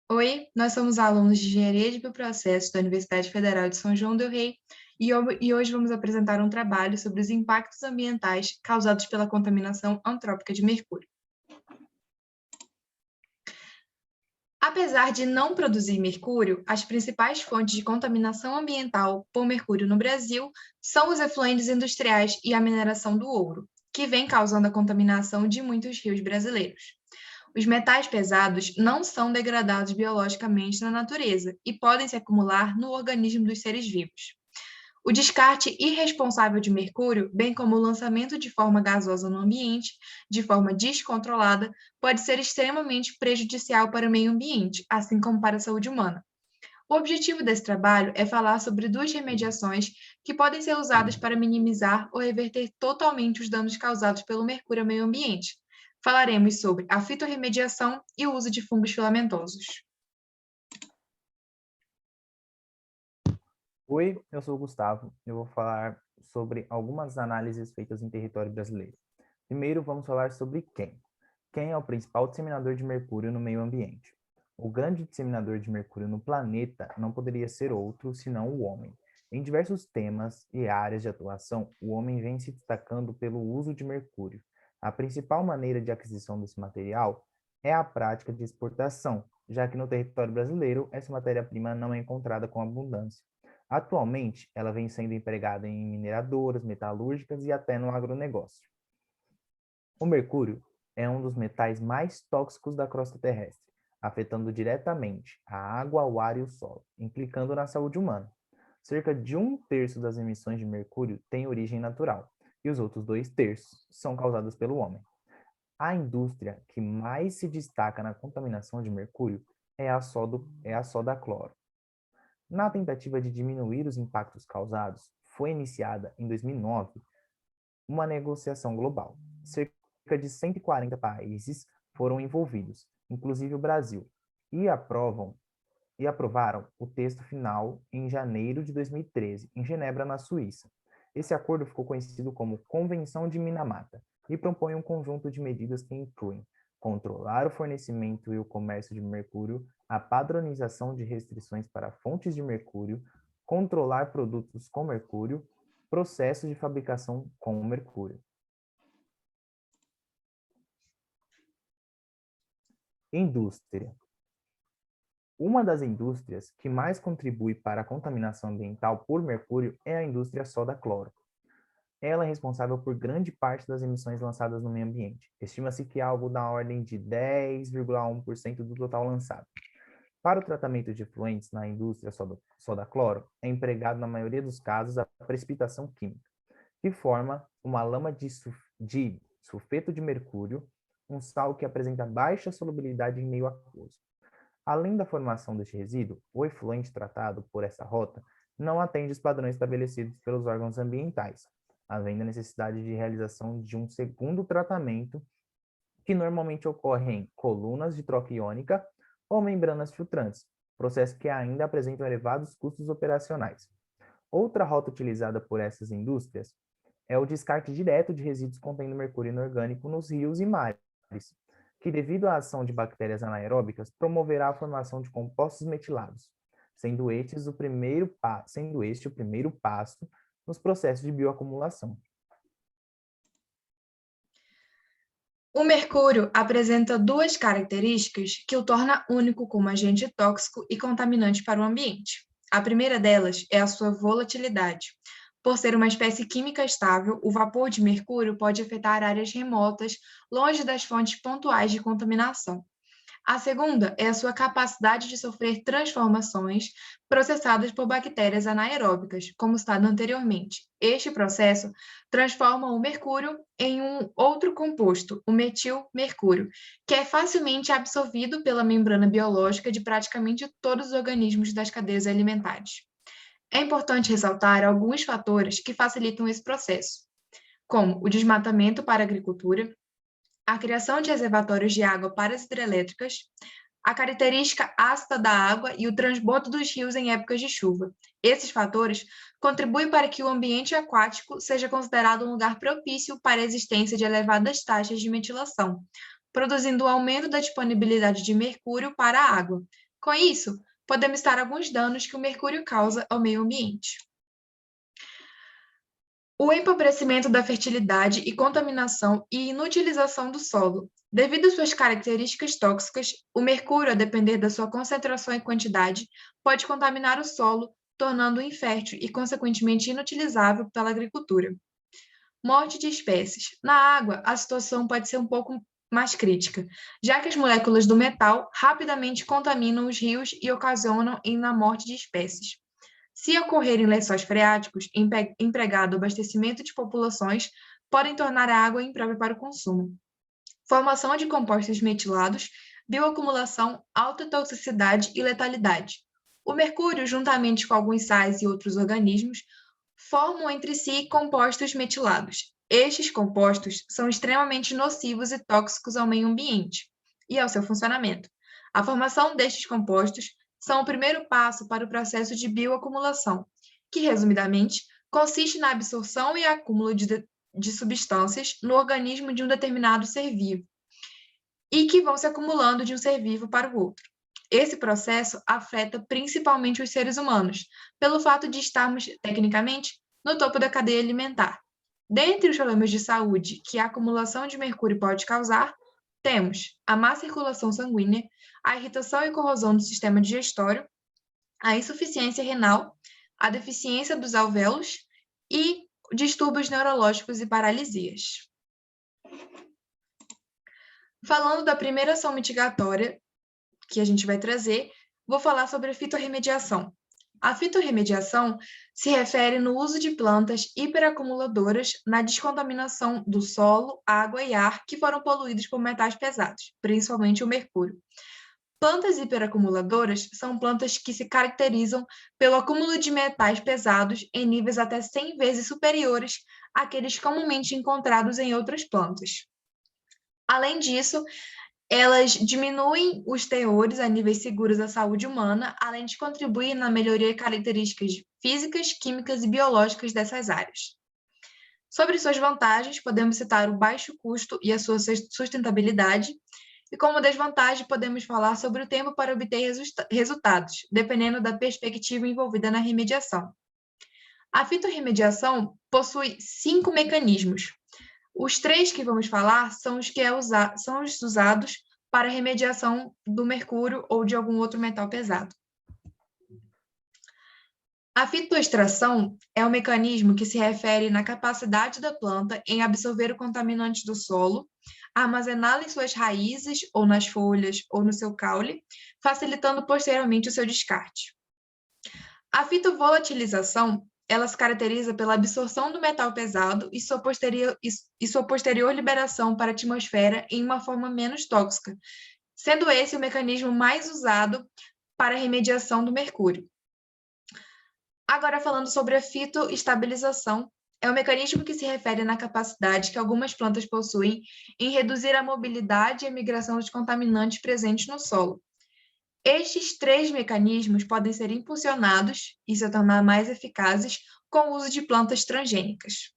Oi, nós somos alunos de Engenharia de Bioprocessos da Universidade Federal de São João del Rei e hoje vamos apresentar um trabalho sobre os impactos ambientais causados pela contaminação antrópica de mercúrio. Apesar de não produzir mercúrio, as principais fontes de contaminação ambiental por mercúrio no Brasil são os efluentes industriais e a mineração do ouro, que vem causando a contaminação de muitos rios brasileiros. Os metais pesados não são degradados biologicamente na natureza e podem se acumular no organismo dos seres vivos. O descarte irresponsável de mercúrio, bem como o lançamento de forma gasosa no ambiente, de forma descontrolada, pode ser extremamente prejudicial para o meio ambiente, assim como para a saúde humana. O objetivo desse trabalho é falar sobre duas remediações que podem ser usadas para minimizar ou reverter totalmente os danos causados pelo mercúrio ao meio ambiente. Falaremos sobre a fitorremediação e o uso de fungos filamentosos. Oi, eu sou o Gustavo. Eu vou falar sobre algumas análises feitas em território brasileiro. Primeiro, vamos falar sobre quem. Quem é o principal disseminador de mercúrio no meio ambiente? O grande disseminador de mercúrio no planeta não poderia ser outro senão o homem. Em diversos temas e áreas de atuação, o homem vem se destacando pelo uso de mercúrio. A principal maneira de aquisição desse material é a prática de exportação, já que no território brasileiro essa matéria-prima não é encontrada com abundância. Atualmente, ela vem sendo empregada em mineradoras, metalúrgicas e até no agronegócio. O mercúrio é um dos metais mais tóxicos da crosta terrestre, afetando diretamente a água, o ar e o solo, implicando na saúde humana. Cerca de 1/3 das emissões de mercúrio tem origem natural, e os outros 2/3 são causadas pelo homem. A indústria que mais se destaca na contaminação de mercúrio é a soda cloro. Na tentativa de diminuir os impactos causados, foi iniciada, em 2009, uma negociação global. Cerca de 140 países foram envolvidos, inclusive o Brasil, e aprovaram o texto final em janeiro de 2013, em Genebra, na Suíça. Esse acordo ficou conhecido como Convenção de Minamata e propõe um conjunto de medidas que incluem controlar o fornecimento e o comércio de mercúrio, a padronização de restrições para fontes de mercúrio, controlar produtos com mercúrio, processos de fabricação com mercúrio. Indústria. Uma das indústrias que mais contribui para a contaminação ambiental por mercúrio é a indústria soda-cloro. Ela é responsável por grande parte das emissões lançadas no meio ambiente. Estima-se que algo da ordem de 10,1% do total lançado. Para o tratamento de efluentes na indústria soda-cloro, é empregado na maioria dos casos a precipitação química, que forma uma lama de sulfeto de mercúrio, um sal que apresenta baixa solubilidade em meio aquoso. Além da formação deste resíduo, o efluente tratado por essa rota não atende os padrões estabelecidos pelos órgãos ambientais, havendo a necessidade de realização de um segundo tratamento, que normalmente ocorre em colunas de troca iônica ou membranas filtrantes, processo que ainda apresentam elevados custos operacionais. Outra rota utilizada por essas indústrias é o descarte direto de resíduos contendo mercúrio inorgânico nos rios e mares, que, devido à ação de bactérias anaeróbicas, promoverá a formação de compostos metilados, sendo este o primeiro passo nos processos de bioacumulação. O mercúrio apresenta duas características que o torna único como agente tóxico e contaminante para o ambiente. A primeira delas é a sua volatilidade. Por ser uma espécie química estável, o vapor de mercúrio pode afetar áreas remotas, longe das fontes pontuais de contaminação. A segunda é a sua capacidade de sofrer transformações processadas por bactérias anaeróbicas, como citado anteriormente. Este processo transforma o mercúrio em um outro composto, o metilmercúrio, que é facilmente absorvido pela membrana biológica de praticamente todos os organismos das cadeias alimentares. É importante ressaltar alguns fatores que facilitam esse processo, como o desmatamento para a agricultura, a criação de reservatórios de água para as hidrelétricas, a característica ácida da água e o transbordo dos rios em épocas de chuva. Esses fatores contribuem para que o ambiente aquático seja considerado um lugar propício para a existência de elevadas taxas de metilação, produzindo um aumento da disponibilidade de mercúrio para a água. Com isso, podemos citar alguns danos que o mercúrio causa ao meio ambiente. O empobrecimento da fertilidade e contaminação e inutilização do solo. Devido às suas características tóxicas, o mercúrio, a depender da sua concentração e quantidade, pode contaminar o solo, tornando-o infértil e, consequentemente, inutilizável pela agricultura. Morte de espécies. Na água, a situação pode ser um pouco mais crítica, já que as moléculas do metal rapidamente contaminam os rios e ocasionam na morte de espécies. Se ocorrer em lençóis freáticos, empregado abastecimento de populações, podem tornar a água imprópria para o consumo. Formação de compostos metilados, bioacumulação, alta toxicidade e letalidade. O mercúrio, juntamente com alguns sais e outros organismos, formam entre si compostos metilados. Estes compostos são extremamente nocivos e tóxicos ao meio ambiente e ao seu funcionamento. A formação destes compostos são o primeiro passo para o processo de bioacumulação, que, resumidamente, consiste na absorção e acúmulo de substâncias no organismo de um determinado ser vivo e que vão se acumulando de um ser vivo para o outro. Esse processo afeta principalmente os seres humanos, pelo fato de estarmos, tecnicamente, no topo da cadeia alimentar. Dentre os problemas de saúde que a acumulação de mercúrio pode causar, temos a má circulação sanguínea, a irritação e corrosão do sistema digestório, a insuficiência renal, a deficiência dos alvéolos e distúrbios neurológicos e paralisias. Falando da primeira ação mitigatória que a gente vai trazer, vou falar sobre a fitorremediação. A fitorremediação se refere no uso de plantas hiperacumuladoras na descontaminação do solo, água e ar que foram poluídos por metais pesados, principalmente o mercúrio. Plantas hiperacumuladoras são plantas que se caracterizam pelo acúmulo de metais pesados em níveis até 100 vezes superiores àqueles comumente encontrados em outras plantas. Além disso, elas diminuem os teores a níveis seguros da saúde humana, além de contribuir na melhoria de características físicas, químicas e biológicas dessas áreas. Sobre suas vantagens, podemos citar o baixo custo e a sua sustentabilidade, e como desvantagem, podemos falar sobre o tempo para obter resultados, dependendo da perspectiva envolvida na remediação. A fitorremediação possui 5 mecanismos. Os 3 que vamos falar são os usados para remediação do mercúrio ou de algum outro metal pesado. A fitoextração é um mecanismo que se refere na capacidade da planta em absorver o contaminante do solo, armazená-lo em suas raízes, ou nas folhas, ou no seu caule, facilitando posteriormente o seu descarte. A fitovolatilização, ela se caracteriza pela absorção do metal pesado e sua posterior liberação para a atmosfera em uma forma menos tóxica, sendo esse o mecanismo mais usado para a remediação do mercúrio. Agora, falando sobre a fitoestabilização, é um mecanismo que se refere na capacidade que algumas plantas possuem em reduzir a mobilidade e a migração dos contaminantes presentes no solo. Estes 3 mecanismos podem ser impulsionados e se tornar mais eficazes com o uso de plantas transgênicas.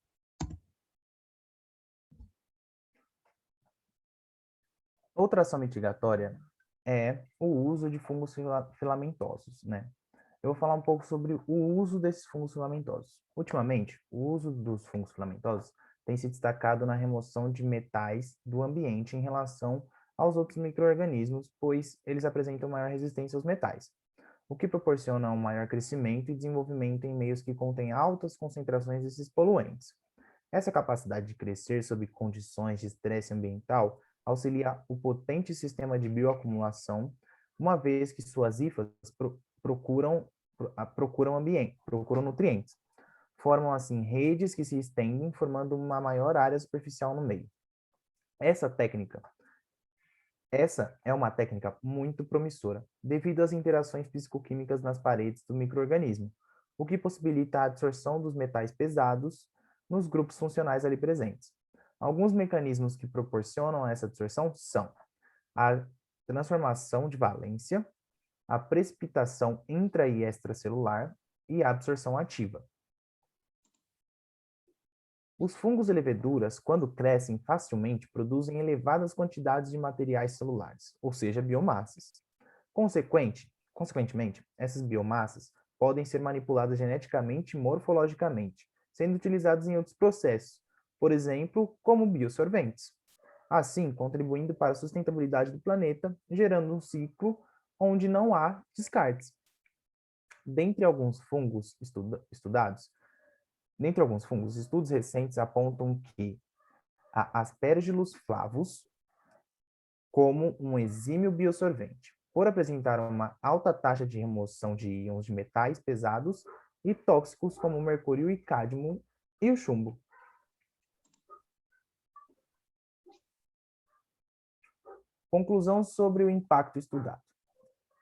Outra ação mitigatória é o uso de fungos filamentosos, né? Eu vou falar um pouco sobre o uso desses fungos filamentosos. Ultimamente, o uso dos fungos filamentosos tem se destacado na remoção de metais do ambiente em relação aos outros micro-organismos, pois eles apresentam maior resistência aos metais, o que proporciona um maior crescimento e desenvolvimento em meios que contêm altas concentrações desses poluentes. Essa capacidade de crescer sob condições de estresse ambiental auxilia o potente sistema de bioacumulação, uma vez que suas hifas procuram nutrientes. Formam, assim, redes que se estendem, formando uma maior área superficial no meio. Essa é uma técnica muito promissora, devido às interações físico-químicas nas paredes do micro-organismo, o que possibilita a absorção dos metais pesados nos grupos funcionais ali presentes. Alguns mecanismos que proporcionam essa absorção são a transformação de valência, a precipitação intra- e extracelular e a absorção ativa. Os fungos e leveduras, quando crescem facilmente, produzem elevadas quantidades de materiais celulares, ou seja, biomassas. Consequente, Consequentemente, essas biomassas podem ser manipuladas geneticamente e morfologicamente, sendo utilizadas em outros processos, por exemplo, como biosorventes. Assim, contribuindo para a sustentabilidade do planeta, gerando um ciclo onde não há descartes. Dentre alguns fungos estudados, estudos recentes apontam que a Aspergillus flavus como um exímio biosorvente, por apresentar uma alta taxa de remoção de íons de metais pesados e tóxicos como o mercúrio e cádmio e o chumbo. Conclusão sobre o impacto estudado.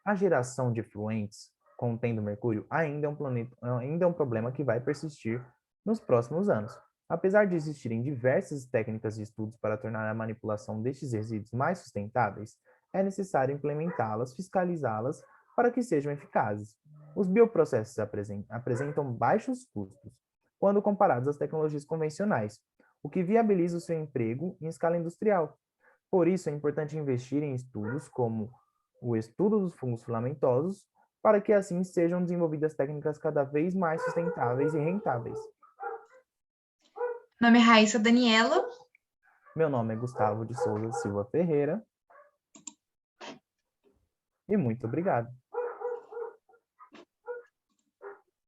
A geração de efluentes contendo mercúrio ainda é um problema que vai persistir nos próximos anos. Apesar de existirem diversas técnicas de estudos para tornar a manipulação destes resíduos mais sustentáveis, é necessário implementá-las, fiscalizá-las para que sejam eficazes. Os bioprocessos apresentam baixos custos quando comparados às tecnologias convencionais, o que viabiliza o seu emprego em escala industrial. Por isso, é importante investir em estudos como o estudo dos fungos filamentosos, para que assim sejam desenvolvidas técnicas cada vez mais sustentáveis e rentáveis. Meu nome é Raíssa Daniela. Meu nome é Gustavo de Souza Silva Ferreira. E muito obrigado.